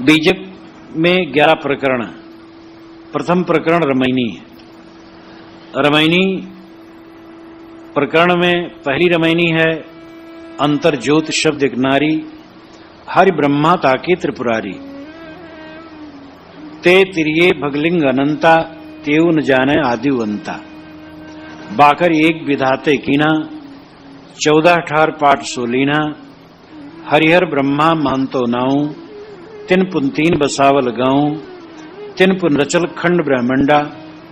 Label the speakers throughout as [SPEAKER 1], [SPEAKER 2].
[SPEAKER 1] बीजक में 11 प्रकरण। प्रथम प्रकरण रमैनी है। रमैनी प्रकरण में पहली रमैनी है अंतर्ज्योत शब्द एक नारी, हरि ब्रह्मा ताके त्रिपुरारी। ते तिरिये भगलिंग अनंता, तेऊ न जाने आदिवंता। बाकर एक विधाते कीना, 14 ठार पाठ सोलीना। हरिहर ब्रह्मा मानतो नाऊ, तिन पुन बसावल गाऊं। तिन पुन रचल खंड ब्रह्मंडा,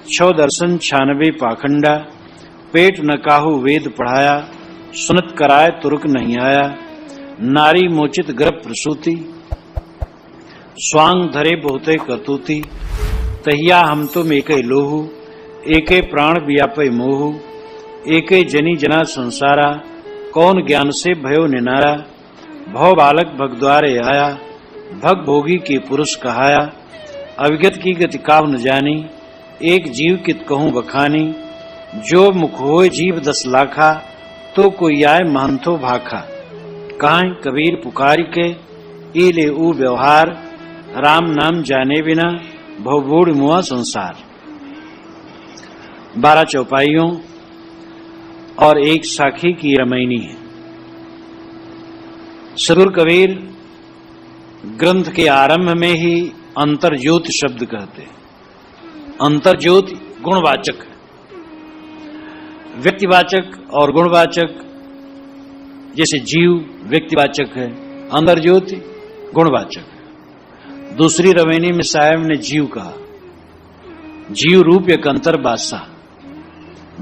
[SPEAKER 1] 6 दर्शन 96 पाखंडा। पेट न काहू वेद पढ़ाया, सुनत कराए तुर्क नहीं आया। नारी मोचित गर्भ प्रसूति, स्वांग धरे बहुते करतूती। तहिया हम तुम एके लोहू, एके प्राण व्यापे मोहू। एके जनी जना संसारा, कौन ज्ञान से भयो निनारा। भव बालक भगद्वारे आया, भग भोगी के पुरुष कहाया। अविगत की गति काव न जानी, एक जीव कित कहूं बखानी। जो मुख होए जीव 10 लाखा, तो कोई आए महंथो भाखा। काहे कबीर पुकारी के, ई ले ऊ व्यवहार। राम नाम जाने बिना, भवबूढ़ मुआ संसार। 12 चौपाइयों और एक साखी की रमैनी है। सदगुरु कबीर ग्रंथ के आरंभ में ही अंतर्ज्योत शब्द कहते हैं। अंतर्ज्योत गुणवाचक है, व्यक्तिवाचक और गुणवाचक। जैसे जीव व्यक्तिवाचक है, अंतर्ज्योति गुणवाचक है। दूसरी रमैनी में साहब ने जीव कहा, जीव रूप एक अंतर्बासा।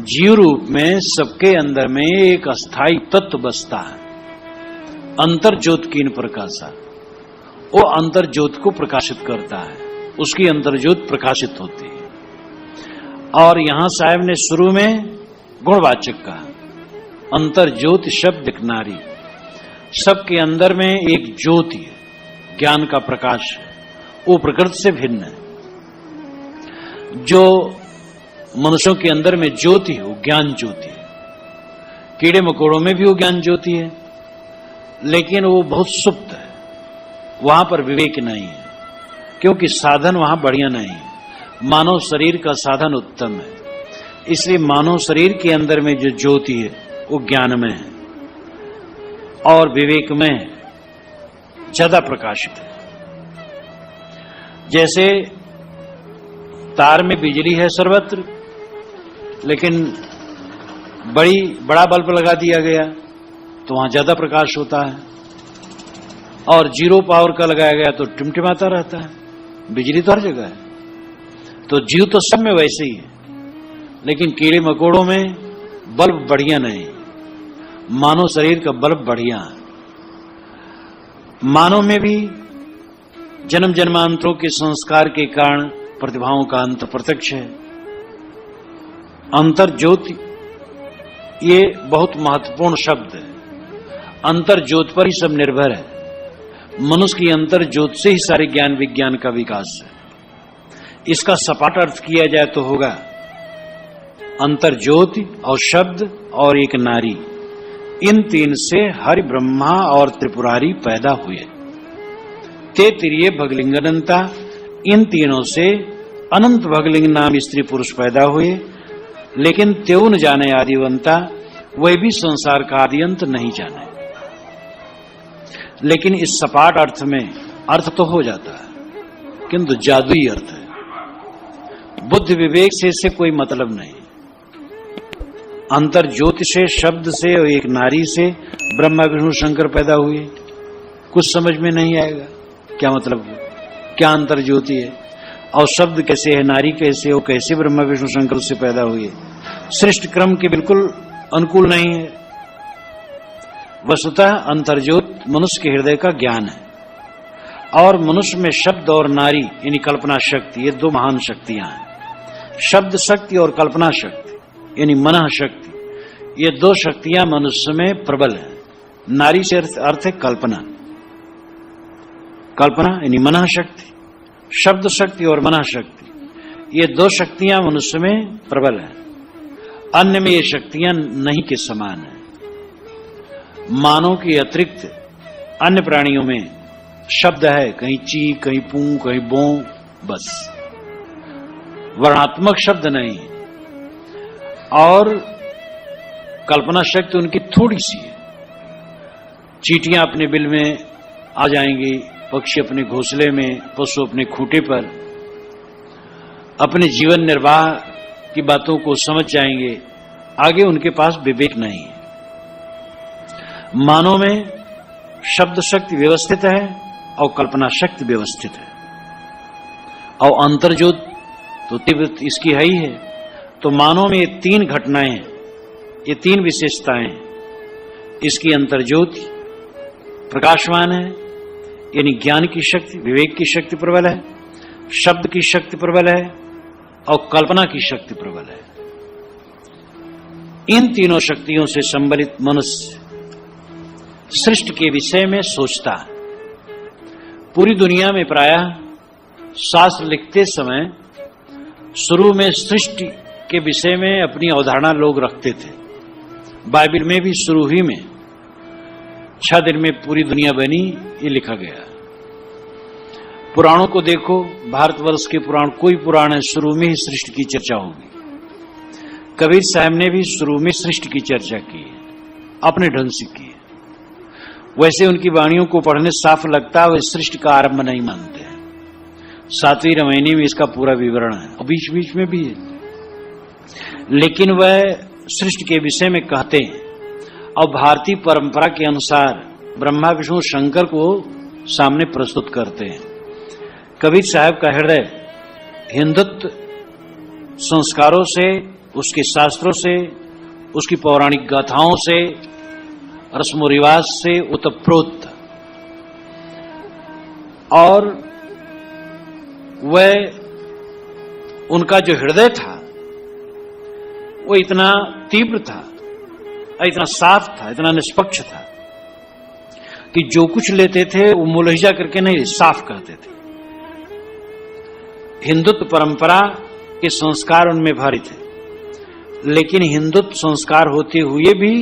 [SPEAKER 1] जीव रूप में सबके अंदर में एक अस्थाई तत्व बसता है। अंतर्ज्योत कीन प्रकाशा, वो अंतर्ज्योत को प्रकाशित करता है, उसकी अंतर्ज्योत प्रकाशित होती है। और यहां साहब ने शुरू में गुणवाचक कहा, अंतर्ज्योत शब्द एक नारी। सबके अंदर में एक ज्योति है, ज्ञान का प्रकाश है, वो प्रकृति से भिन्न है। जो मनुष्यों के अंदर में ज्योति है, वो ज्ञान ज्योति है। कीड़े मकोड़ों में भी वो ज्ञान ज्योति है, लेकिन वो बहुत सुप्त है, वहां पर विवेक नहीं है, क्योंकि साधन वहां बढ़िया नहीं है। मानव शरीर का साधन उत्तम है, इसलिए मानव शरीर के अंदर में जो ज्योति है वो ज्ञान में है और विवेक में ज्यादा प्रकाशित है। जैसे तार में बिजली है सर्वत्र, लेकिन बड़ा बल्ब लगा दिया गया तो वहां ज्यादा प्रकाश होता है, और 0 पावर का लगाया गया तो टिमटिमाता रहता है। बिजली तो हर जगह है। तो जीव तो सब में वैसे ही है, लेकिन कीड़े मकोड़ों में बल्ब बढ़िया नहीं, मानव शरीर का बल्ब बढ़िया है। मानव में भी जन्म जन्मांतरों के संस्कार के कारण प्रतिभाओं का अंत प्रत्यक्ष है। अंतर्ज्योति ये बहुत महत्वपूर्ण शब्द है। अंतर्ज्योत पर ही सब निर्भर है। मनुष्य की अंतर्ज्योत से ही सारे ज्ञान विज्ञान का विकास है। इसका सपाट अर्थ किया जाए तो होगा अंतर्ज्योति और शब्द और एक नारी, इन 3 से हरि ब्रह्मा और त्रिपुरारी पैदा हुए। ते तिरिये भगलिंग अनंता, इन तीनों से अनंत भगलिंग नाम स्त्री पुरुष पैदा हुए। लेकिन त्यों न जाने आदिवंता, वह भी संसार का आदि अंत नहीं जाने। लेकिन इस सपाट अर्थ में अर्थ तो हो जाता है, किंतु जादुई अर्थ है। बुद्धि विवेक से इससे कोई मतलब नहीं। अंतर्ज्योति से, शब्द से और एक नारी से ब्रह्मा विष्णु शंकर पैदा हुए। कुछ समझ में नहीं आएगा क्या मतलब है, क्या अंतर्ज्योति है और शब्द कैसे है, नारी कैसे हो, कैसे ब्रह्मा विष्णु शंकर उससे पैदा हुए। सृष्टि क्रम के बिल्कुल अनुकूल नहीं है। वस्तुतः अंतर्ज्योत मनुष्य के हृदय का ज्ञान है, और मनुष्य में शब्द और नारी यानी कल्पना शक्ति, ये 2 महान शक्तियां हैं। शब्द शक्ति और कल्पना शक्ति यानी मन शक्ति, ये 2 शक्तियां मनुष्य में प्रबल है। नारी से अर्थ है कल्पना, कल्पना यानी मन शक्ति, शब्द शक्ति और मन शक्ति, ये 2 शक्तियां मनुष्य में प्रबल है। अन्य में ये शक्तियां नहीं के समान है। मानव के अतिरिक्त अन्य प्राणियों में शब्द है, कहीं ची, कहीं पू, कहीं बो, बस वर्णात्मक शब्द नहीं है। और कल्पना शक्ति उनकी थोड़ी सी है। चींटियां अपने बिल में आ जाएंगी, पक्षी अपने घोंसले में, पशु अपने खूंटे पर, अपने जीवन निर्वाह की बातों को समझ जाएंगे। आगे उनके पास विवेक नहीं है। मानव में शब्द शक्ति व्यवस्थित है और कल्पना शक्ति व्यवस्थित है, और अंतर्ज्योत तो तीव्र इसकी है ही है। तो मानव में ये तीन घटनाएं हैं, ये तीन विशेषताएं हैं। इसकी अंतर्ज्योति प्रकाशवान है, यानी ज्ञान की शक्ति, विवेक की शक्ति प्रबल है, शब्द की शक्ति प्रबल है और कल्पना की शक्ति प्रबल है। इन तीनों शक्तियों से संबलित मनुष्य सृष्टि के विषय में सोचता है। पूरी दुनिया में प्रायः शास्त्र लिखते समय शुरू में सृष्टि के विषय में अपनी अवधारणा लोग रखते थे। बाइबल में भी शुरू ही में 6 दिन में पूरी दुनिया बनी, ये लिखा गया। पुराणों को देखो, भारतवर्ष के पुराण, कोई पुराण है शुरू में ही सृष्टि की चर्चा होगी। कबीर साहब ने भी शुरू में सृष्टि की चर्चा की है, अपने ढंग से की है। वैसे उनकी वाणियों को पढ़ने साफ लगता है वे सृष्टि का आरंभ नहीं मानते हैं। 7वीं रामायणी में इसका पूरा विवरण है और बीच बीच में भी है, लेकिन वह सृष्टि के विषय में कहते हैं और भारतीय परंपरा के अनुसार ब्रह्मा विष्णु शंकर को सामने प्रस्तुत करते हैं। कबीर साहब का हृदय हिंदुत्व संस्कारों से, उसके शास्त्रों से, उसकी पौराणिक गाथाओं से, रस्म रिवाज से ओतप्रोत था। और वह उनका जो हृदय था वो इतना तीव्र था, इतना साफ था, इतना निष्पक्ष था कि जो कुछ लेते थे वो मुलहिजा करके नहीं, साफ कहते थे। हिंदुत्व परंपरा के संस्कार उनमें भारी थे, लेकिन हिंदुत्व संस्कार होते हुए भी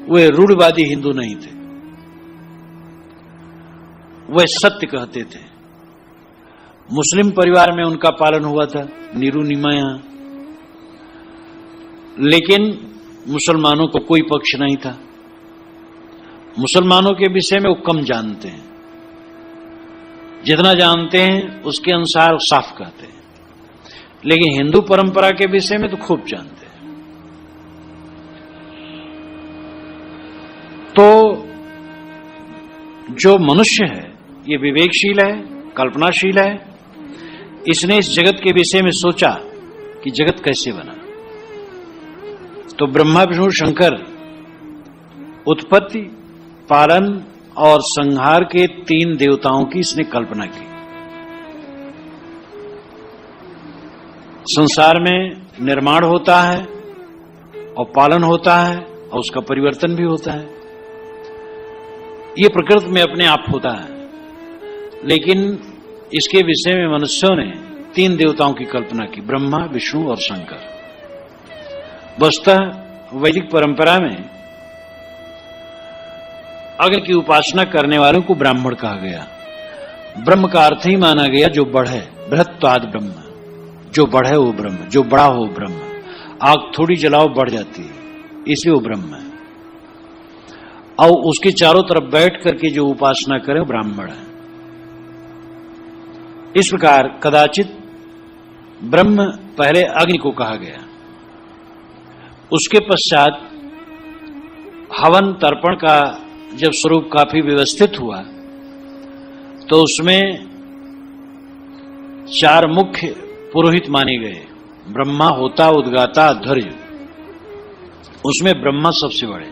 [SPEAKER 1] वे रूढ़वादी हिंदू नहीं थे। वे सत्य कहते थे। मुस्लिम परिवार में उनका पालन हुआ था, नीरू निमाया, लेकिन मुसलमानों को कोई पक्ष नहीं था। मुसलमानों के विषय में वो कम जानते हैं, जितना जानते हैं उसके अनुसार साफ कहते हैं, लेकिन हिंदू परंपरा के विषय में तो खूब जानते हैं। तो जो मनुष्य है ये विवेकशील है, कल्पनाशील है। इसने इस जगत के विषय में सोचा कि जगत कैसे बना। तो ब्रह्मा विष्णु शंकर उत्पत्ति, पालन और संहार के 3 देवताओं की इसने कल्पना की। संसार में निर्माण होता है और पालन होता है और उसका परिवर्तन भी होता है। ये प्रकृति में अपने आप होता है, लेकिन इसके विषय में मनुष्यों ने 3 देवताओं की कल्पना की, ब्रह्मा, विष्णु और शंकर। वस्तुतः वैदिक परंपरा में अग्नि की उपासना करने वालों को ब्राह्मण कहा गया। ब्रह्म का अर्थ ही माना गया जो बढ़े, बृहत्वाद ब्रह्म, जो बढ़े वो ब्रह्म, जो बड़ा हो ब्रह्म। आग थोड़ी जलाओ बढ़ जाती है, इसलिए वो ब्रह्म है। और उसके चारों तरफ बैठ करके जो उपासना करे वो ब्राह्मण है। इस प्रकार कदाचित ब्रह्म पहले अग्नि को कहा गया, उसके पश्चात हवन तर्पण का जब स्वरूप काफी व्यवस्थित हुआ तो उसमें 4 मुख्य पुरोहित माने गए। ब्रह्मा, होता, उद्गाता, अध्वर्य। उसमें ब्रह्मा सबसे बड़े।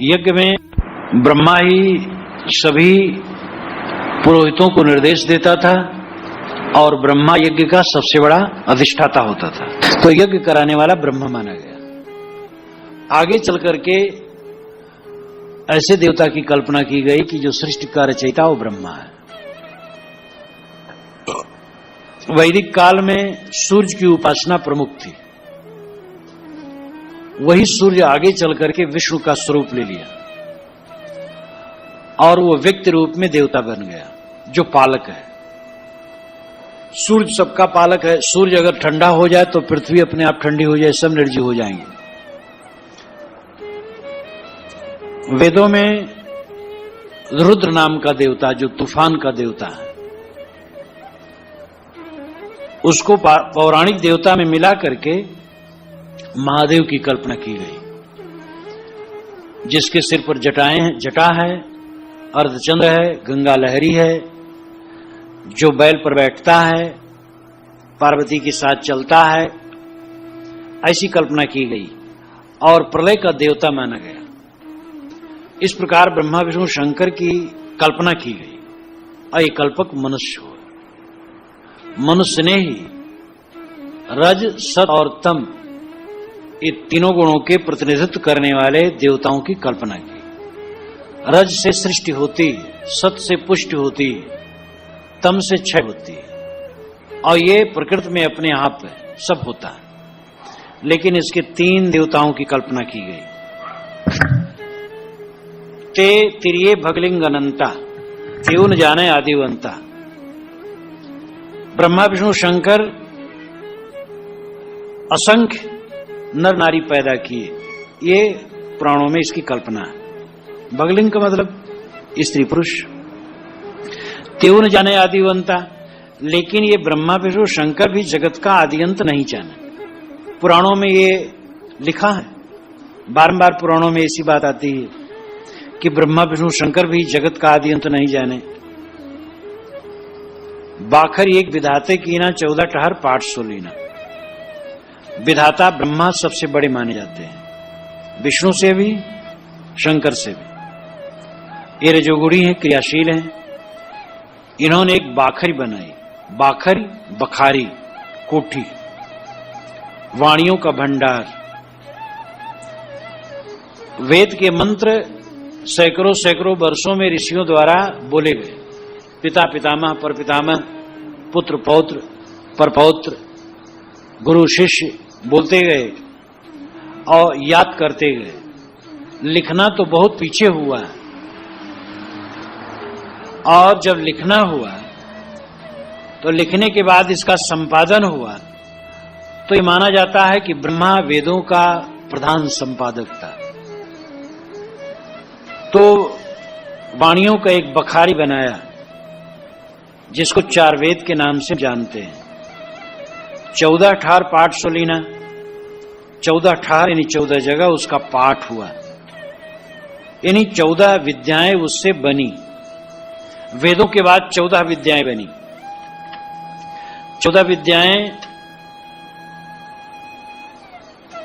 [SPEAKER 1] यज्ञ में ब्रह्मा ही सभी पुरोहितों को निर्देश देता था और ब्रह्मा यज्ञ का सबसे बड़ा अधिष्ठाता होता था। तो यज्ञ कराने वाला ब्रह्मा माना गया। आगे चल करके ऐसे देवता की कल्पना की गई कि जो सृष्टि का रचयिता वो ब्रह्मा है। वैदिक काल में सूर्य की उपासना प्रमुख थी। वही सूर्य आगे चल करके विष्णु का स्वरूप ले लिया और वो व्यक्ति रूप में देवता बन गया जो पालक है। सूर्य सबका पालक है। सूर्य अगर ठंडा हो जाए तो पृथ्वी अपने आप ठंडी हो जाए, सब निर्जीव हो जाएंगे। वेदों में रुद्र नाम का देवता जो तूफान का देवता है, उसको पौराणिक देवता में मिला करके महादेव की कल्पना की गई, जिसके सिर पर जटा है, अर्धचंद्र है, गंगा लहरी है, जो बैल पर बैठता है, पार्वती के साथ चलता है, ऐसी कल्पना की गई और प्रलय का देवता माना गया। इस प्रकार ब्रह्मा विष्णु शंकर की कल्पना की गई और ये कल्पक मनुष्य हो। मनुष्य ने ही रज, सत और तम ये तीनों गुणों के प्रतिनिधित्व करने वाले देवताओं की कल्पना की। रज से सृष्टि होती है, सत से पुष्टि होती है, तम से क्षय होती है और ये प्रकृति में अपने आप सब होता है। लेकिन इसके तीन देवताओं की कल्पना की गई। ते तिरिये भगलिंग अनंता, त्योन जाने आदिवंता। ब्रह्मा विष्णु शंकर असंख्य नर नारी पैदा किए, ये पुराणों में इसकी कल्पना है। भगलिंग का मतलब स्त्री पुरुष। त्योन जाने आदिवंता, लेकिन ये ब्रह्मा विष्णु शंकर भी जगत का आदिअंत नहीं जाने। पुराणों में ये लिखा है, बारंबार पुराणों में ऐसी बात आती है कि ब्रह्मा विष्णु शंकर भी जगत का आदिअंत नहीं जाने। बाखर एक विधाते की ना 14 टहर पाठ सो लीना। विधाता ब्रह्मा सबसे बड़े माने जाते हैं, विष्णु से भी शंकर से भी। ये रजोगुणी है, क्रियाशील है। इन्होंने एक बाखरी बनाई, बाखरी, बखारी, कोठी, वाणियों का भंडार। वेद के मंत्र सैकड़ों सैकड़ों वर्षों में ऋषियों द्वारा बोले गए। पिता पितामह, पर पितामह, पुत्र पौत्र, पर पौत्र, गुरु शिष्य बोलते गए और याद करते गए। लिखना तो बहुत पीछे हुआ है, और जब लिखना हुआ तो लिखने के बाद इसका संपादन हुआ तो ये माना जाता है कि ब्रह्मा वेदों का प्रधान संपादक था। तो वाणियों का एक बखारी बनाया जिसको 4 वेद के नाम से जानते हैं। 14 ठार पाठ सो लीना, 14 ठार यानी 14 जगह उसका पाठ हुआ, यानी 14 विद्याएं उससे बनी। वेदों के बाद 14 विद्याएं बनी। 14 विद्याएं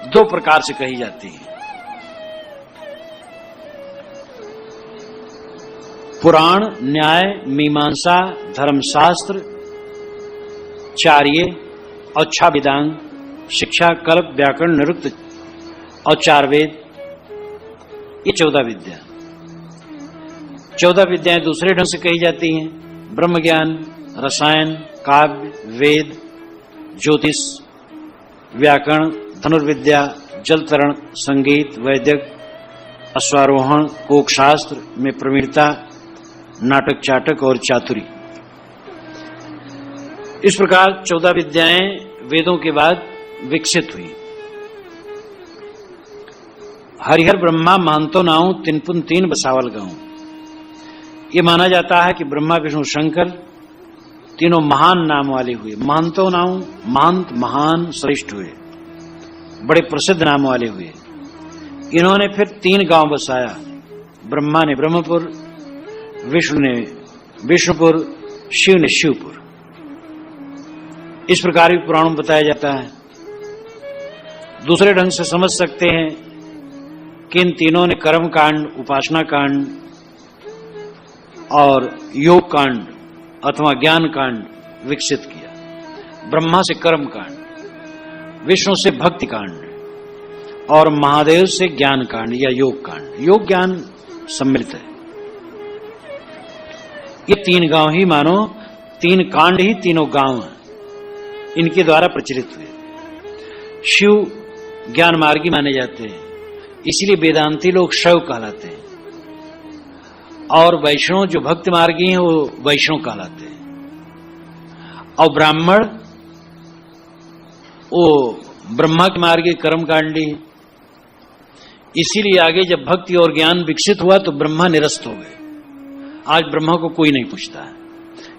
[SPEAKER 1] 2 प्रकार से कही जाती हैं। पुराण, न्याय, मीमांसा, धर्मशास्त्र, चार्य और 6 वेदांग, शिक्षा, कल्प, व्याकरण, निरुक्त और 4 वेद, ये 14 विद्या। 14 विद्याएं दूसरे ढंग से कही जाती हैं। ब्रह्म ज्ञान, रसायन, काव्य, वेद, ज्योतिष, व्याकरण, धनुर्विद्या, जलतरण, संगीत, वैदिक, अश्वारोहण, कोकशास्त्र में प्रवीणता, नाटक चाटक और चातुरी। इस प्रकार 14 विद्याएं वेदों के बाद विकसित हुई। हरिहर ब्रह्मा महंतो नाऊ, तिनपुन 3 बसावल गांव। ये माना जाता है कि ब्रह्मा विष्णु शंकर तीनों महान नाम वाले हुए। महंतो नाऊ, महंत, महान, श्रेष्ठ हुए, बड़े प्रसिद्ध नाम वाले हुए। इन्होंने फिर 3 गांव बसाया। ब्रह्मा ने ब्रह्मपुर, विष्णु ने विष्णुपुर, शिव ने शिवपुर। इस प्रकार भी पुराणों में बताया जाता है। दूसरे ढंग से समझ सकते हैं कि इन तीनों ने कर्म कांड, उपासना कांड और योग कांड अथवा ज्ञान कांड विकसित किया। ब्रह्मा से कर्म कांड, विष्णु से भक्ति कांड और महादेव से ज्ञान कांड या योग कांड। योग ज्ञान सम्मिलित है। ये 3 गांव ही मानो 3 कांड ही तीनों गांव हैं, इनके द्वारा प्रचलित हुए। शिव ज्ञान मार्गी माने जाते हैं, इसलिए वेदांती लोग शैव कहलाते हैं। और वैष्णव जो भक्त मार्गी हैं वो वैष्णव कहलाते हैं, और ब्राह्मण वो ब्रह्मा के मार्गे कर्मकांडी है। इसीलिए आगे जब भक्ति और ज्ञान विकसित हुआ तो ब्रह्मा निरस्त हो गए। आज ब्रह्मा को कोई नहीं पूछता है,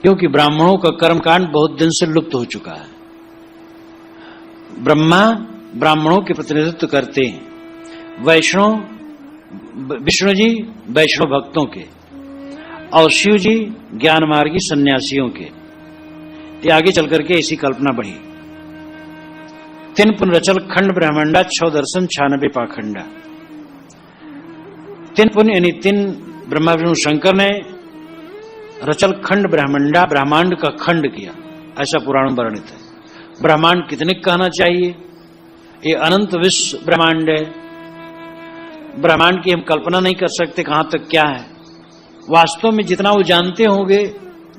[SPEAKER 1] क्योंकि ब्राह्मणों का कर्मकांड बहुत दिन से लुप्त हो चुका है। ब्रह्मा ब्राह्मणों के प्रतिनिधित्व करते हैं, वैष्णव विष्णु जी वैष्णव भक्तों के, और शिव जी ज्ञान मार्गी सन्यासियों के। ये आगे चल करके ऐसी कल्पना बढ़ी। 3 पुन रचल खंड ब्रह्मांडा 6 दर्शन 96 पाखंडा। 3 पुन यानी 3 ब्रह्मा विष्णु शंकर ने रचल खंड ब्रह्मांडा, ब्रह्मांड का खंड किया, ऐसा पुराण वर्णित है। ब्रह्मांड कितने कहना चाहिए? ये अनंत विश्व ब्रह्मांड है। ब्रह्मांड की हम कल्पना नहीं कर सकते कहां तक क्या है। वास्तव में जितना वो जानते होंगे,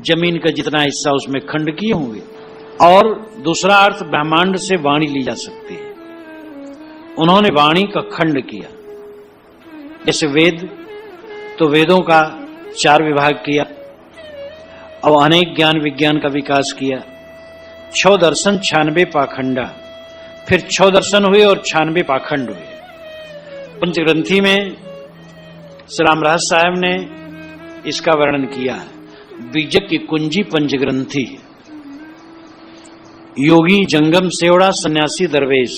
[SPEAKER 1] जमीन का जितना हिस्सा उसमें खंड किए होंगे। और दूसरा अर्थ, ब्रह्मांड से वाणी ली जा सकती है। उन्होंने वाणी का खंड किया। जैसे वेद, तो वेदों का 4 विभाग किया और अनेक ज्ञान विज्ञान का विकास किया। 6 दर्शन 96 पाखंडा, फिर 6 दर्शन हुए और 96 पाखंड हुए। पंचग्रंथी में श्री राम रहस्य साहब ने इसका वर्णन किया है। बीजक की कुंजी पंचग्रंथी, योगी जंगम सेवड़ा सन्यासी दरवेश,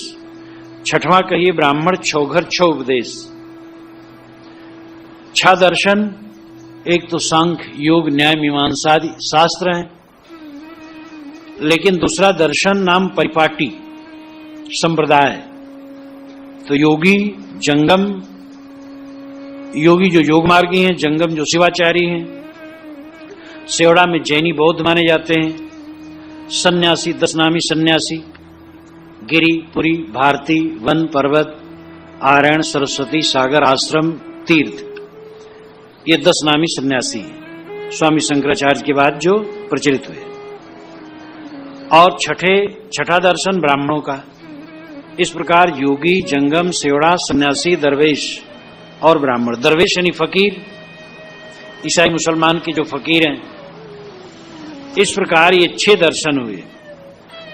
[SPEAKER 1] 6वां कहिए ब्राह्मण 6 घर 6 उपदेश। 6 दर्शन, एक तो सांख्य योग न्याय मीमांसा आदि शास्त्र हैं, लेकिन दूसरा दर्शन नाम परिपाटी संप्रदाय। तो योगी जंगम, योगी जो योग मार्गी हैं, जंगम जो शिवाचारी हैं, सेवड़ा में जैनी बौद्ध माने जाते हैं, सन्यासी 10 नामी सन्यासी, गिरी पुरी भारती वन पर्वत आरण्य सरस्वती सागर आश्रम तीर्थ, ये 10 नामी सन्यासी हैं स्वामी शंकराचार्य के बाद जो प्रचलित हुए। और छठा दर्शन ब्राह्मणों का। इस प्रकार योगी जंगम सेवड़ा सन्यासी दरवेश और ब्राह्मण। दरवेश यानी फकीर, ईसाई मुसलमान के जो फकीर हैं। इस प्रकार ये 6 दर्शन हुए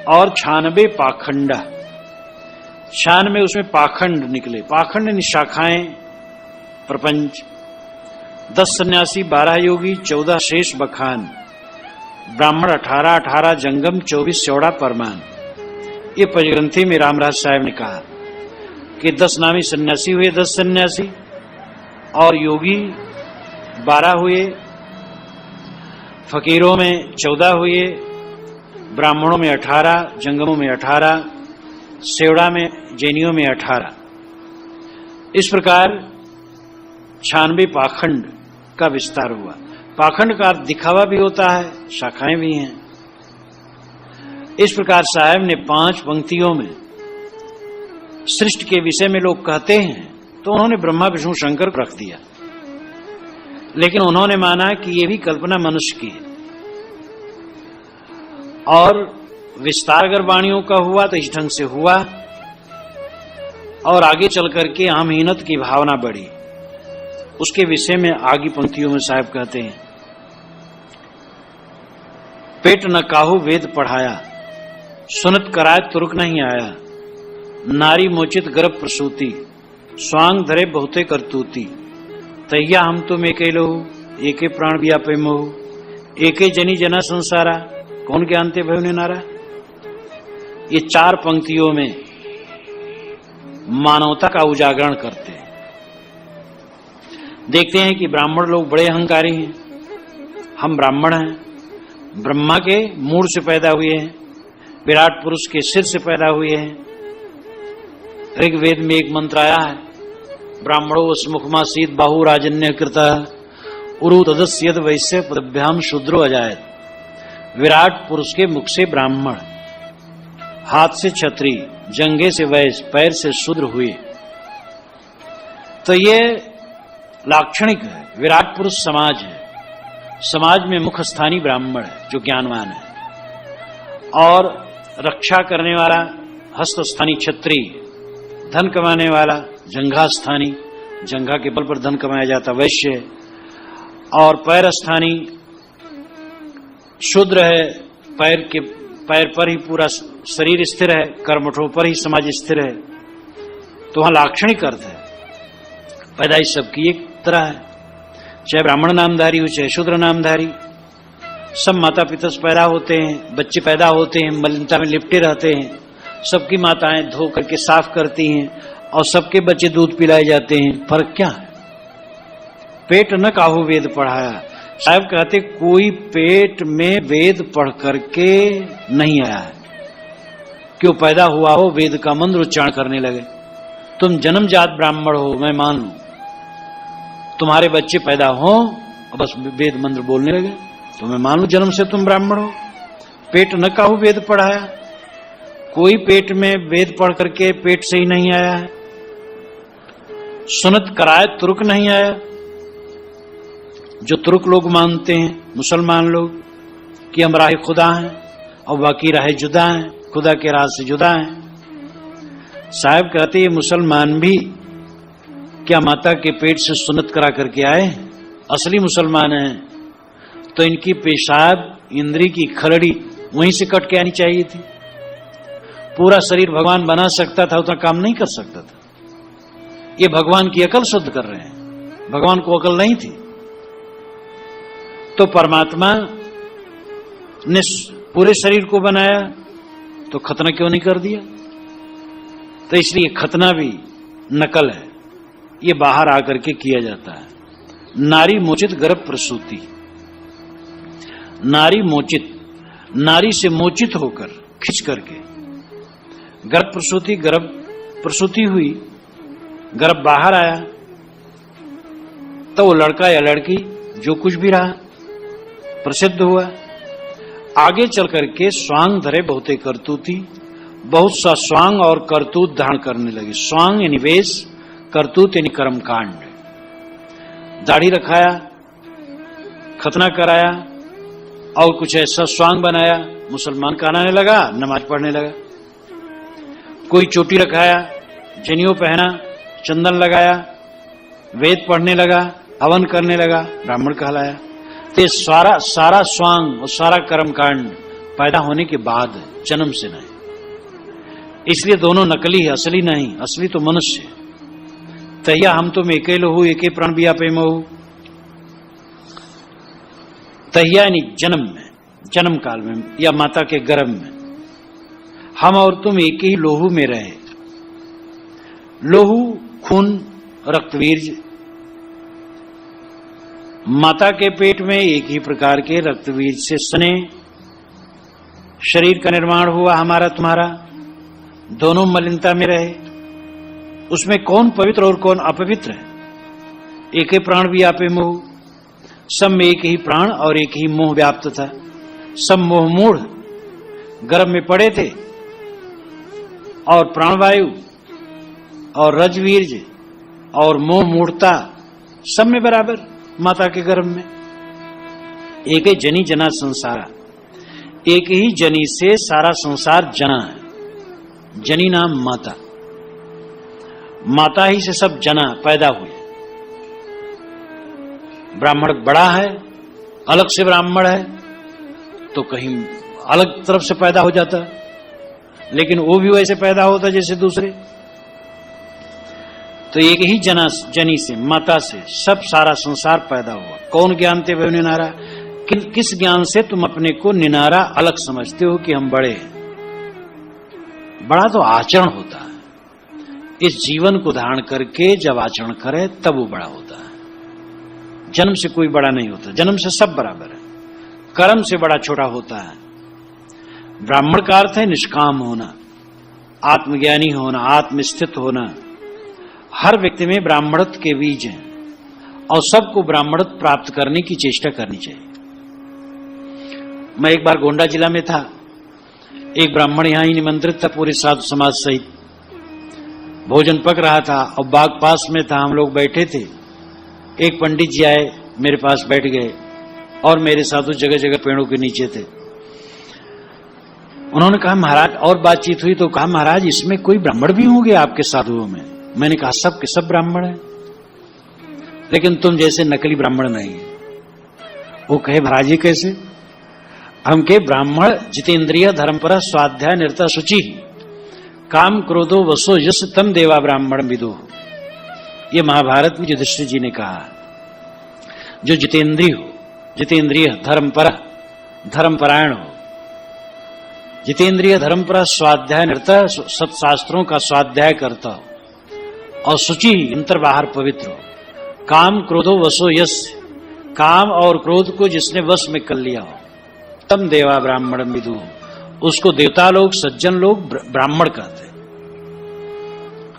[SPEAKER 1] और 96 पाखंडा। 96 उसमें पाखंड निकले। पाखंड यानी शाखाएं, प्रपंच। 10 सन्यासी 12 योगी 14 शेष बखान, ब्राह्मण 18 जंगम 24 सेवड़ा परमान। ये पंचग्रंथी में रामराज साहब ने कहा कि 10 नामी सन्यासी हुए, 10 सन्यासी, और योगी 12 हुए, फकीरों में 14 हुए, ब्राह्मणों में 18, जंगमों में 18, सेवड़ा में जैनियों में 18। इस प्रकार 96 पाखंड का विस्तार हुआ। पाखंड का दिखावा भी होता है, शाखाएं भी हैं। इस प्रकार साहब ने 5 पंक्तियों में सृष्टि के विषय में लोग कहते हैं, तो उन्होंने ब्रह्मा विष्णु शंकर को रख दिया, लेकिन उन्होंने माना कि यह भी कल्पना मनुष्य की है। और विस्तार अगर वाणियों का हुआ तो इस ढंग से हुआ, और आगे चल करके अहमहीनत की भावना बढ़ी। उसके विषय में आगे पंक्तियों में साहब कहते हैं, पेट न काहू वेद पढ़ाया, सुनत कराय तुर्क नहीं आया, नारी मोचित गर्भ प्रसूति, स्वांग धरे बहुते करतूती, तैया हम तुम एके लोहू, एके प्राण व्यापे मोहू, एके जनी जना संसारा, कौन ज्ञानते भयो ने नारा। ये 4 पंक्तियों में मानवता का उजागरण करते हैं। देखते हैं कि ब्राह्मण लोग बड़े अहंकारी हैं। हम ब्राह्मण हैं, ब्रह्मा के मूल से पैदा हुए हैं, विराट पुरुष के सिर से पैदा हुए हैं। ऋग्वेद में एक मंत्र आया है, ब्राह्मणो स्मुखमा सीत बाहु राजन्य कृता उरु तदस्यद वैश्य पदभ्याम शूद्रो अजायत। विराट पुरुष के मुख से ब्राह्मण, हाथ से क्षत्रिय, जंघे से वैश्य, पैर से शूद्र हुए। तो ये लाक्षणिक है। विराट पुरुष समाज है, समाज में मुख्य स्थानीय ब्राह्मण है जो ज्ञानवान है, और रक्षा करने वाला हस्तस्थानी क्षत्रिय, धन कमाने वाला जंघा स्थानी, जंघा के बल पर धन कमाया जाता वैश्य, और पैर स्थानी शूद्र है, पैर पर ही पूरा शरीर स्थिर है, कर्मठों पर ही समाज स्थिर है, तो वहां लाक्षणिक अर्थ है। पैदाइश सबकी एक तरह है, चाहे ब्राह्मण नामधारी हो चाहे शूद्र नामधारी, सब माता पिता से पैदा होते हैं, बच्चे पैदा होते हैं, मलिनता में लिपटे रहते हैं, सबकी माताएं धो करके साफ करती हैं और सबके बच्चे दूध पिलाए जाते हैं। फर्क क्या है? पेट न काहू वेद पढ़ाया। साहब कहते कोई पेट में वेद पढ़ करके नहीं आया है, क्यों पैदा हुआ हो वेद का मंत्र उच्चारण करने लगे। तुम जन्मजात ब्राह्मण हो, मैं मान लूं, तुम्हारे बच्चे पैदा हो और बस वेद मंत्र बोलने लगे, तो मैं मान लूं जन्म से तुम ब्राह्मण हो। पेट न काहू वेद पढ़ाया, कोई पेट में वेद पढ़ करके पेट से ही नहीं आया है। सुनत कराए तुर्क नहीं आया, जो तुर्क लोग मानते हैं, मुसलमान लोग, कि हम राह खुदा हैं और बाकी राह जुदा हैं, खुदा के राह से जुदा हैं। साहब कहते ये मुसलमान भी क्या माता के पेट से सुन्नत करा करके आए? असली मुसलमान हैं तो इनकी पेशाब इंद्री की खरड़ी वहीं से कट के आनी चाहिए थी। पूरा शरीर भगवान बना सकता था, उतना काम नहीं कर सकता था। ये भगवान की अकल शुद्ध कर रहे हैं, भगवान को अकल नहीं थी। तो परमात्मा ने पूरे शरीर को बनाया तो खतना क्यों नहीं कर दिया? तो इसलिए खतना भी नकल है, ये बाहर आकर के किया जाता है। नारी मोचित गर्भ प्रसूति, नारी मोचित, नारी से मोचित होकर खिंच करके गर्भ प्रसूति, गर्भ प्रसूति हुई, गर्भ बाहर आया, तो वो लड़का या लड़की जो कुछ भी रहा प्रसिद्ध हुआ। आगे चल करके स्वांग धरे बहुते करतूती, बहुत सा स्वांग और करतूत धारण करने लगे। स्वांग यानी वेश, करतूत यानी कर्मकांड। दाढ़ी रखाया, खतना कराया और कुछ ऐसा स्वांग बनाया, मुसलमान कहलाने लगा, नमाज पढ़ने लगा। कोई चोटी रखाया, जनेऊ पहना, चंदन लगाया, वेद पढ़ने लगा, हवन करने लगा, ब्राह्मण कहलाया। तो सारा स्वांग और सारा कर्मकांड पैदा होने के बाद, जन्म से नहीं। इसलिए दोनों नकली है, असली नहीं। असली तो मनुष्य है। तहिया हम तुम एके लोहू एके प्राण बिया पे महू। तहिया यानी जन्म में, जन्म काल में या माता के गर्भ में हम और तुम एक ही लोहू में रहे। लोहू खून रक्तवीर्ज, माता के पेट में एक ही प्रकार के रक्तवीर्ज से सने शरीर का निर्माण हुआ हमारा तुम्हारा। दोनों मलिनता में रहे, उसमें कौन पवित्र और कौन अपवित्र है। एक ही प्राण भी आपे मोह, सब में एक ही प्राण और एक ही मोह व्याप्त था। सब मोह मूढ़ गर्भ में पड़े थे और प्राणवायु और रजवीर्ज और मोह मूढ़ता सब में बराबर माता के गर्भ में। एक ही जनी जना संसार, एक ही जनी से सारा संसार जना है। जनी नाम माता, माता ही से सब जना पैदा हुए। ब्राह्मण बड़ा है, अलग से ब्राह्मण है तो कहीं अलग तरफ से पैदा हो जाता, लेकिन वो भी वैसे पैदा होता जैसे दूसरे। तो एक ही जनी से, माता से सब सारा संसार पैदा हुआ। कौन ज्ञान ते वह निनारा, किस ज्ञान से तुम अपने को निनारा अलग समझते हो कि हम बड़े हैं? बड़ा तो आचरण होता है। इस जीवन को धारण करके जब आचरण करे तब वो बड़ा होता है। जन्म से कोई बड़ा नहीं होता, जन्म से सब बराबर है। कर्म से बड़ा छोटा होता है। ब्राह्मण का अर्थ है निष्काम होना, आत्मज्ञानी होना, आत्मस्थित होना। हर व्यक्ति में ब्राह्मणत्व के बीज हैं और सबको ब्राह्मणत्व प्राप्त करने की चेष्टा करनी चाहिए। मैं एक बार गोंडा जिला में था, एक ब्राह्मण यहां ही निमंत्रित था पूरे साधु समाज सहित। भोजन पक रहा था और बाग पास में था, हम लोग बैठे थे। एक पंडित जी आए, मेरे पास बैठ गए और मेरे साधु जगह जगह पेड़ों के नीचे थे। उन्होंने कहा महाराज, और बातचीत हुई तो कहा महाराज इसमें कोई ब्राह्मण भी होंगे आपके साधुओं में? मैंने कहा सब के सब ब्राह्मण हैं, लेकिन तुम जैसे नकली ब्राह्मण नहीं है। वो कहे महाराज जी कैसे? हम कहे ब्राह्मण जितेंद्रिय धर्मपर स्वाध्याय निरता शुचि काम क्रोधो वसो यश तम देवा ब्राह्मण विदो। ये महाभारत में युधिष्ठिर जी ने कहा, जो जितेंद्रिय हो, जितेंद्रिय धर्मपर धर्मपरायण हो, जितेंद्रिय धर्मपर स्वाध्याय निरता सत्शास्त्रों का स्वाध्याय करता हो और शुचि अंतर बाहर पवित्र हो, काम क्रोधो वसो यश, काम और क्रोध को जिसने वश में कर लिया हो, तम देवा ब्राह्मण विदु, उसको देवता लोग सज्जन लोग ब्राह्मण कहते हैं।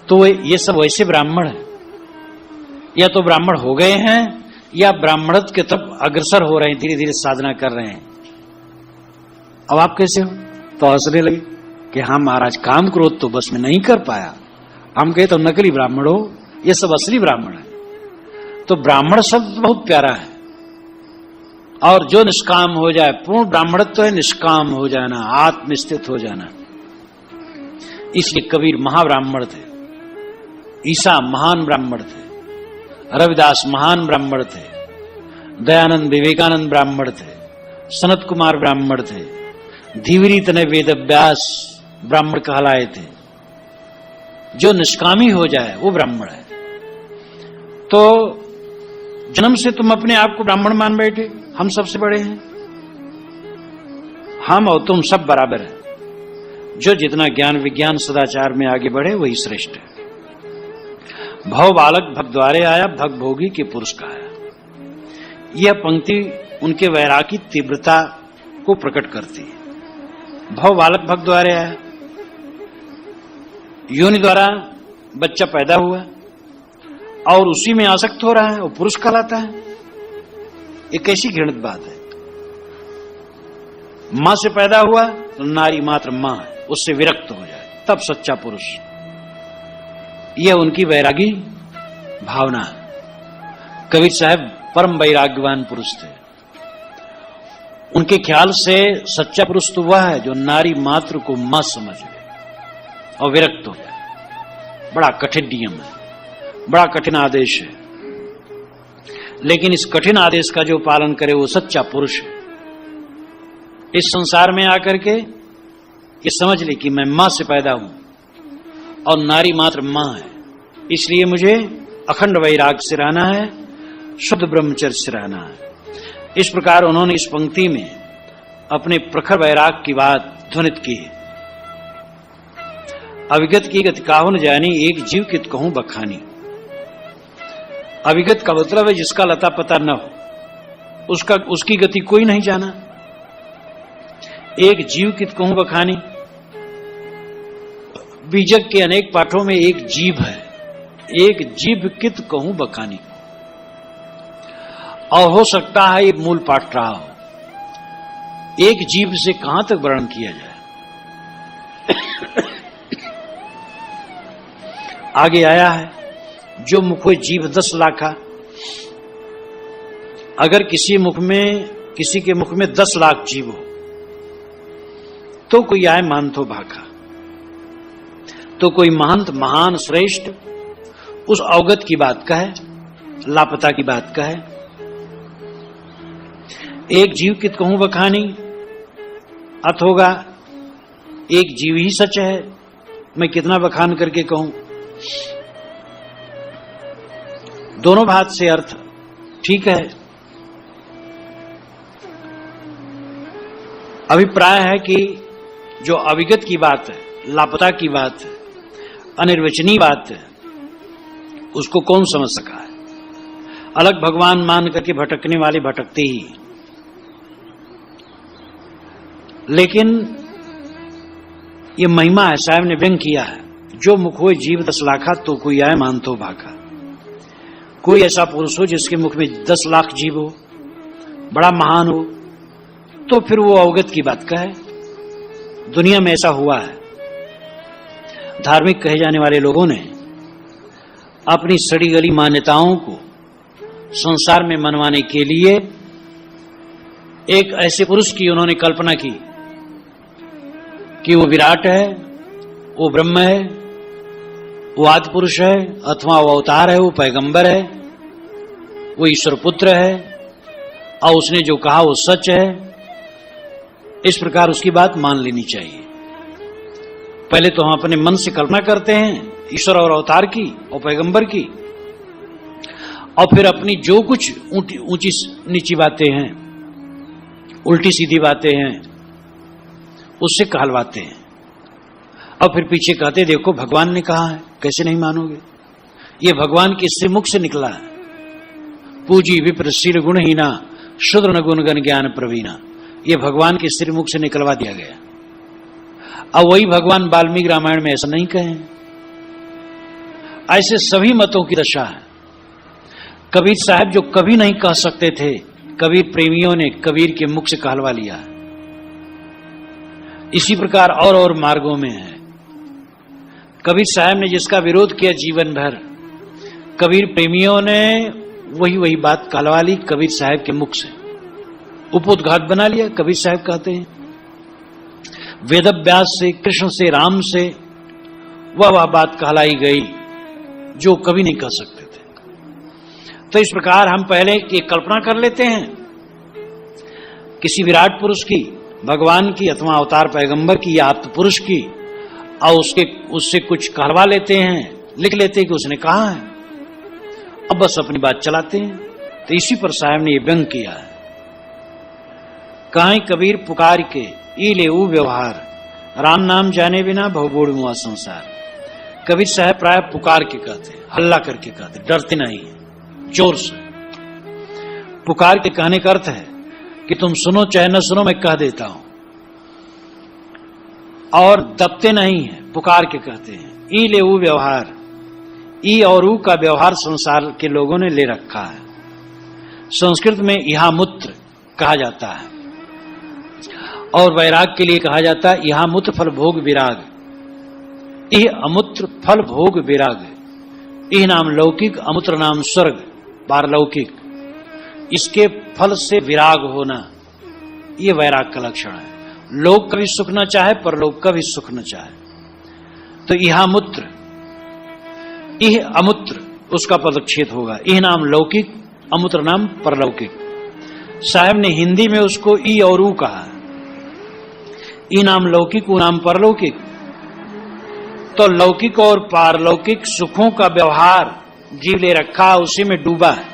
[SPEAKER 1] तो ये सब वैसे ब्राह्मण है, या तो ब्राह्मण हो गए हैं या ब्राह्मणत्व की तरफ अग्रसर हो रहे हैं, धीरे धीरे साधना कर रहे हैं। अब आप कैसे हो? तो हंसने लगे कि हाँ महाराज, काम क्रोध तो बस में नहीं कर पाया। हम कहे तो नकली ब्राह्मण हो, ये सब असली ब्राह्मण है। तो ब्राह्मण शब्द बहुत प्यारा है, और जो निष्काम हो जाए, पूर्ण ब्राह्मणत्व तो है निष्काम हो जाना, आत्मस्थित हो जाना। इसलिए कबीर महाब्राह्मण थे, ईसा महान ब्राह्मण थे, रविदास महान ब्राह्मण थे, दयानंद विवेकानंद ब्राह्मण थे, सनत कुमार ब्राह्मण थे, धीवरी तने वेद व्यास ब्राह्मण कहलाए थे। जो निष्कामी हो जाए वो ब्राह्मण है। तो जन्म से तुम अपने आप को ब्राह्मण मान बैठे, हम सबसे बड़े हैं, हम और तुम सब बराबर है। जो जितना ज्ञान विज्ञान सदाचार में आगे बढ़े वही श्रेष्ठ है। भव बालक भग द्वारे आया, भग भोगी के पुरुष का आया। यह पंक्ति उनके वैराग की तीव्रता को प्रकट करती है। भव बालक भग द्वारे आया, योनि द्वारा बच्चा पैदा हुआ और उसी में आसक्त हो रहा है, वो पुरुष कहलाता है। ये कैसी घृणित बात है? मां से पैदा हुआ तो नारी मात्र मां है, उससे विरक्त हो जाए तब सच्चा पुरुष। यह उनकी वैरागी भावना है। कबीर साहब परम वैराग्यवान पुरुष थे। उनके ख्याल से सच्चा पुरुष तो वह है जो नारी मात्र को मां समझ ले और विरक्त हो जाए। बड़ा कठिन नियम है, बड़ा कठिन आदेश है, लेकिन इस कठिन आदेश का जो पालन करे वो सच्चा पुरुष है। इस संसार में आकर के ये समझ ले कि मैं मां से पैदा हूं और नारी मात्र मां है, इसलिए मुझे अखंड वैराग से रहना है, शुद्ध ब्रह्मचर्य से रहना है। इस प्रकार उन्होंने इस पंक्ति में अपने प्रखर वैराग की बात ध्वनित की है। अविगत की गति काहु न जानी, एक जीव कित कहूं बखानी। अविगत का मतलब है जिसका लता पता न हो, उसकी गति कोई नहीं जाना। एक जीव कित कहूं बखानी, बीजक के अनेक पाठों में एक जीव है, एक जीव कित कहूं बखानी। और हो सकता है ये मूल पाठ रहा हो, एक जीव से कहां तक वर्णन किया जाए। आगे आया है, जो मुख हो जीव 10 लाखा। अगर किसी के मुख में 10 लाख जीव हो तो कोई आए मानतो भाखा। तो कोई महंत महान श्रेष्ठ उस अवगत की बात कहे, लापता की बात कहे। एक जीव कित कहूं बखानी, अर्थ होगा एक जीव ही सच है, मैं कितना बखान करके कहूं। दोनों बात से अर्थ ठीक है। अभिप्राय है कि जो अविगत की बात है, लापता की बात है, अनिर्वचनीय बात है, उसको कौन समझ सका है। अलग भगवान मान करके भटकने वाले भटकते ही। लेकिन ये महिमा है, साहब ने व्यंग किया है, जो मुख हो जीव 10 लाखा, तो कोई आए मानतो भाखा। कोई ऐसा पुरुष हो जिसके मुख में 10 लाख जीव हो, बड़ा महान हो, तो फिर वो अवगत की बात कहे। दुनिया में ऐसा हुआ है। धार्मिक कहे जाने वाले लोगों ने अपनी सड़ी गली मान्यताओं को संसार में मनवाने के लिए एक ऐसे पुरुष की उन्होंने कल्पना की कि वो विराट है, वो ब्रह्म है, वो आदि पुरुष है, अथवा वो अवतार है, वो पैगंबर है, वो ईश्वर पुत्र है, और उसने जो कहा वो सच है, इस प्रकार उसकी बात मान लेनी चाहिए। पहले तो हम अपने मन से कल्पना करते हैं ईश्वर और अवतार की और पैगंबर की, और फिर अपनी जो कुछ ऊंची नीची बातें हैं, उल्टी सीधी बातें हैं, उससे कहलवाते हैं, और फिर पीछे कहते देखो भगवान ने कहा है, कैसे नहीं मानोगे? ये भगवान के श्रीमुख से निकला है। पूजी विप्र शील गुणहीना शूद्र न गुणगण ज्ञान प्रवीणा, ये भगवान के श्रीमुख से निकलवा दिया गया। अब वही भगवान वाल्मीकि रामायण में ऐसा नहीं कहे। ऐसे सभी मतों की दशा है। कबीर साहब जो कभी नहीं कह सकते थे, कबीर प्रेमियों ने कबीर के मुख से कहलवा लिया। इसी प्रकार और मार्गों में है। कबीर साहब ने जिसका विरोध किया जीवन भर, कबीर प्रेमियों ने वही बात कहलवा ली कबीर साहब के मुख से, उपोद्घात बना लिया। कबीर साहब कहते हैं वेद व्यास से, कृष्ण से, राम से वह बात कहलाई गई जो कभी नहीं कह सकते थे। तो इस प्रकार हम पहले एक कल्पना कर लेते हैं किसी विराट पुरुष की, भगवान की अथवा अवतार पैगंबर की या आप्त पुरुष की, और उससे कुछ कहलवा लेते हैं, लिख लेते हैं कि उसने कहा है, अब बस अपनी बात चलाते हैं। तो इसी पर साहब ने यह व्यंग किया है। काहे कबीर पुकार के ई ले ऊ व्यवहार, राम नाम जाने बिना भवबूढ़ मुआ संसार। कबीर साहब प्राय पुकार के कहते, हल्ला करके कहते, डरते नहीं, जोर से। पुकार के कहने का अर्थ है कि तुम सुनो चाहे न सुनो, मैं कह देता हूं, और दबते नहीं है, पुकार के कहते हैं। ई ले ऊ व्यवहार, ई और ऊ का व्यवहार संसार के लोगों ने ले रखा है। संस्कृत में इहा मूत्र कहा जाता है, और वैराग के लिए कहा जाता है इहा मूत्र फल भोग विराग। यह अमूत्र फल भोग विराग, यह नाम लौकिक, अमूत्र नाम स्वर्ग पारलौकिक। इसके फल से विराग होना, यह वैराग का लक्षण है। लोक कभी सुख न चाहे, परलोक कभी सुख न चाहे। तो इहा मूत्र, यह अमूत्र उसका पदच्छेद होगा। यह नाम लौकिक, अमूत्र नाम परलौकिक। साहब ने हिंदी में उसको ई और ऊ कहा, ई नाम लौकिक, ऊ नाम परलौकिक। तो लौकिक और पारलौकिक सुखों का व्यवहार जीव ले रखा, उसी में डूबा है।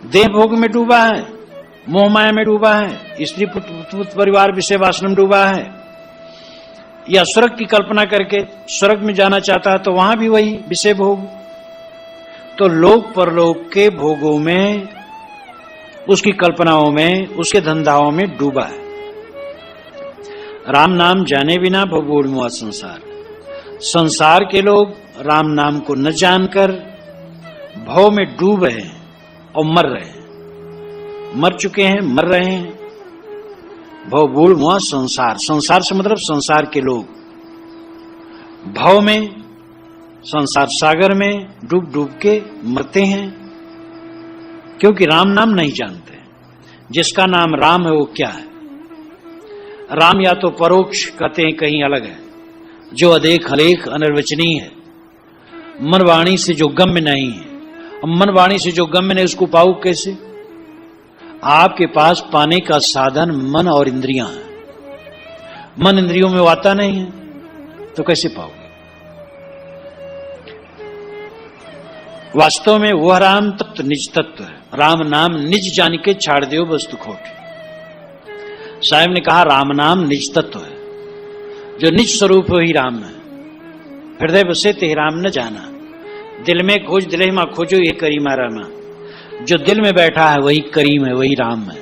[SPEAKER 1] देह भोग में डूबा है, मोह माया में डूबा है, स्त्री पुत्र परिवार विषय वासना में डूबा है, या स्वर्ग की कल्पना करके स्वर्ग में जाना चाहता है तो वहां भी वही विषय भोग। तो लोक परलोक के भोगों में, उसकी कल्पनाओं में, उसके धंधाओं में डूबा है। राम नाम जाने बिना भवबूढ़ मुआ संसार। संसार के लोग राम नाम को न जानकर भव में डूब रहे हैं और मर रहे हैं, मर चुके हैं, मर रहे हैं। भवबूढ़ मुआ संसार, संसार से मतलब संसार के लोग भव में, संसार सागर में डूब डूब के मरते हैं, क्योंकि राम नाम नहीं जानते। जिसका नाम राम है वो क्या है? राम या तो परोक्ष कहते हैं, कहीं अलग है, जो अदेख अलेख अनिर्वचनीय है, मन वाणी से जो गम्य नहीं है। मन वाणी से जो गम्य नहीं, उसको पाओ कैसे? आपके पास पाने का साधन मन और इंद्रियां हैं। मन इंद्रियों में आता नहीं है तो कैसे पाओगे? वास्तव में वह राम तत्व निज तत्व है। राम नाम निज जान के छाड़ दियो वस्तु खोट। साहब ने कहा राम नाम निज तत्व है, जो निज स्वरूप वही राम है। हृदय बसे ते राम न जाना, दिल में खोज दिले मां खोजो ये करीमा रामा। जो दिल में बैठा है वही करीम है, वही राम है।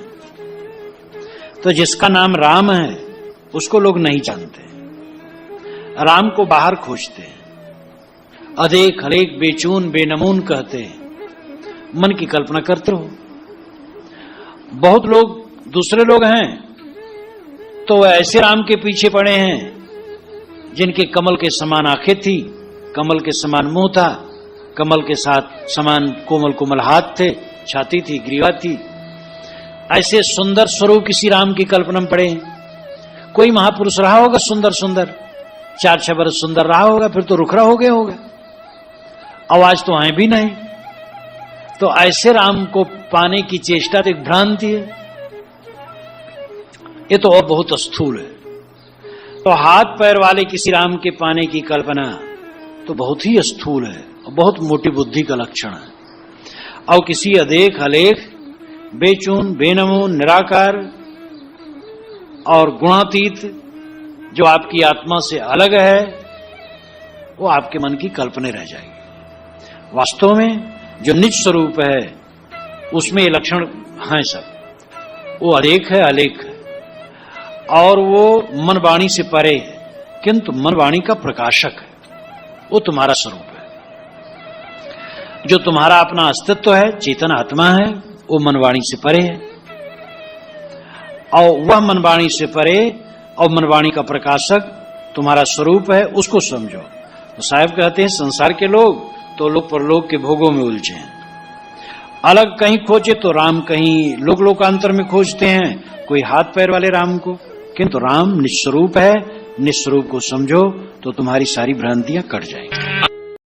[SPEAKER 1] तो जिसका नाम राम है उसको लोग नहीं जानते, राम को बाहर खोजते हैं, अदेख हरेक बेचून बेनमून कहते हैं, मन की कल्पना करते हो। बहुत लोग दूसरे लोग हैं तो ऐसे राम के पीछे पड़े हैं जिनके कमल के समान आंखें थी, कमल के समान मुंह था, कमल के साथ समान कोमल कोमल हाथ थे, छाती थी, ग्रीवा थी। ऐसे सुंदर स्वरूप किसी राम की कल्पना में पड़े। कोई महापुरुष रहा होगा सुंदर सुंदर, 4-6 वर्ष सुंदर रहा होगा, फिर तो रुखरा हो गया होगा, आवाज तो आए भी नहीं। तो ऐसे राम को पाने की चेष्टा तो एक भ्रांति है, ये तो और बहुत स्थूल है। तो हाथ पैर वाले किसी राम के पाने की कल्पना तो बहुत ही स्थूल है और बहुत मोटी बुद्धि का लक्षण है। और किसी अदेख अलेख बेचून बेनमो निराकार और गुणातीत जो आपकी आत्मा से अलग है, वो आपके मन की कल्पना रह जाएगी। वास्तव में जो निज स्वरूप है उसमें ये लक्षण हैं सब। वो अलेख है, अलेख है, और वो मन वाणी से परे है, किंतु मन वाणी का प्रकाशक है। वो तुम्हारा स्वरूप है, जो तुम्हारा अपना अस्तित्व है, चेतन आत्मा है, वो मनवाणी से परे है। और वह मनवाणी से परे और मनवाणी का प्रकाशक तुम्हारा स्वरूप है, उसको समझो। तो साहब कहते हैं संसार के लोग तो लोक परलोक के भोगों में उलझे हैं, अलग कहीं खोजे तो राम कहीं लोक लोकांतर में खोजते हैं, कोई हाथ पैर वाले राम को, किंतु राम निस्वरूप है। निस्वरूप को समझो तो तुम्हारी सारी भ्रांतियां कट जाएंगी।